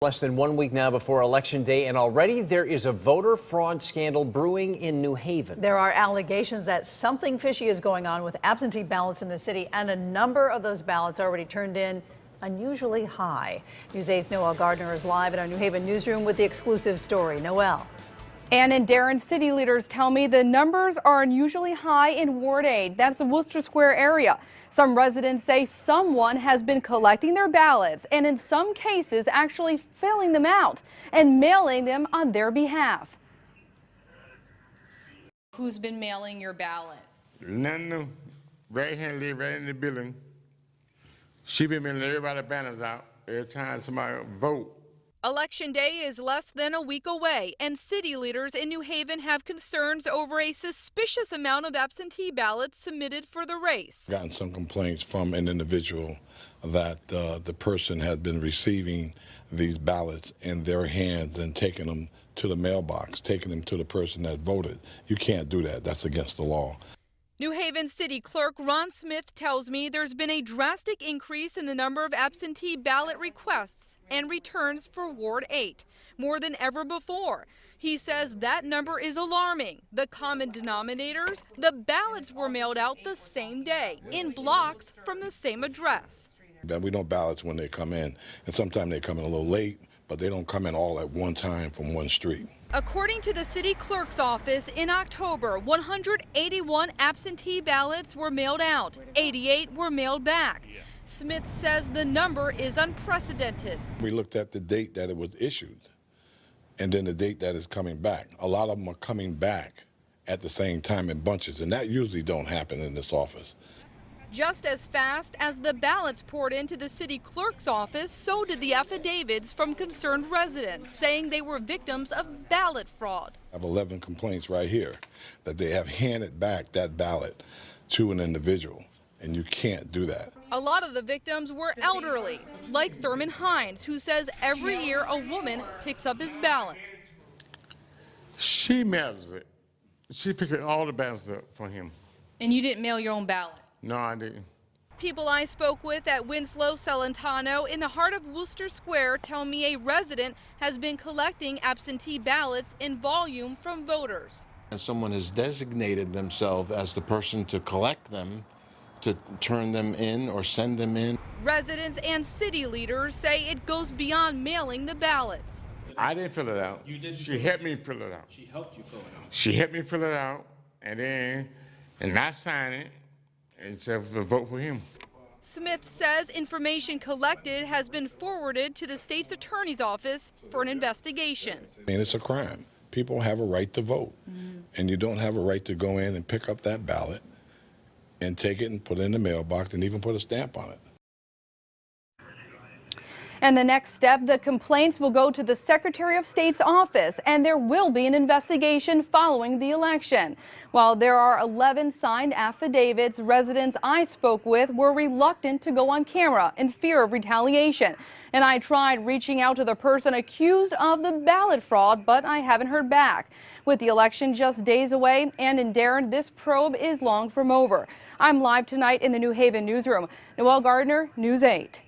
Less than 1 week now before Election Day, and already there is a voter fraud scandal brewing in New Haven. There are allegations that something fishy is going on with absentee ballots in the city, and a number of those ballots already turned in unusually high. News 8's Noel Gardner is live in our New Haven newsroom with the exclusive story. Noel. And in Darren, city leaders tell me the numbers are unusually high in Ward 8. That's the Worcester Square area. Some residents say someone has been collecting their ballots and in some cases actually filling them out and mailing them on their behalf. Who's been mailing your ballot? None. Right here, live right in the building. She been mailing everybody banners out every time somebody vote. Election Day is less than a week away, and city leaders in New Haven have concerns over a suspicious amount of absentee ballots submitted for the race. Gotten some complaints from an individual that the person has been receiving these ballots in their hands and taking them to the mailbox, taking them to the person that voted. You can't do that. That's against the law. New Haven City Clerk Ron Smith tells me there's been a drastic increase in the number of absentee ballot requests and returns for Ward 8, more than ever before. He says that number is alarming. The common denominators, the ballots were mailed out the same day, in blocks from the same address. We don't ballots when they come in, and sometimes they come in a little late, but they don't come in all at one time from one street. According to the city clerk's office, in October, 181 absentee ballots were mailed out, 88 were mailed back. Smith says the number is unprecedented. We looked at the date that it was issued and then the date that it's coming back. A lot of them are coming back at the same time in bunches, and that usually don't happen in this office. Just as fast as the ballots poured into the city clerk's office, so did the affidavits from concerned residents saying they were victims of ballot fraud. I have 11 complaints right here that they have handed back that ballot to an individual, and you can't do that. A lot of the victims were elderly, like Thurman Hines, who says every year a woman picks up his ballot. She mails it. She picked all the ballots up for him. And you didn't mail your own ballot? No, I didn't. People I spoke with at Winslow Celentano in the heart of Worcester Square tell me a resident has been collecting absentee ballots in volume from voters. And someone has designated themselves as the person to collect them, to turn them in or send them in. Residents and city leaders say it goes beyond mailing the ballots. I didn't fill it out. You didn't? She helped me fill it out. She helped you fill it out. She helped me fill it out, and I signed it and said vote for him. Smith says information collected has been forwarded to the state's attorney's office for an investigation. And it's a crime. People have a right to vote, and you don't have a right to go in and pick up that ballot and take it and put it in the mailbox and even put a stamp on it. And the next step, the complaints will go to the Secretary of State's office, and there will be an investigation following the election. While there are 11 signed affidavits, residents I spoke with were reluctant to go on camera in fear of retaliation. And I tried reaching out to the person accused of the ballot fraud, but I haven't heard back. With the election just days away, and in Darren, this probe is long from over. I'm live tonight in the New Haven newsroom. Noel Gardner, News 8.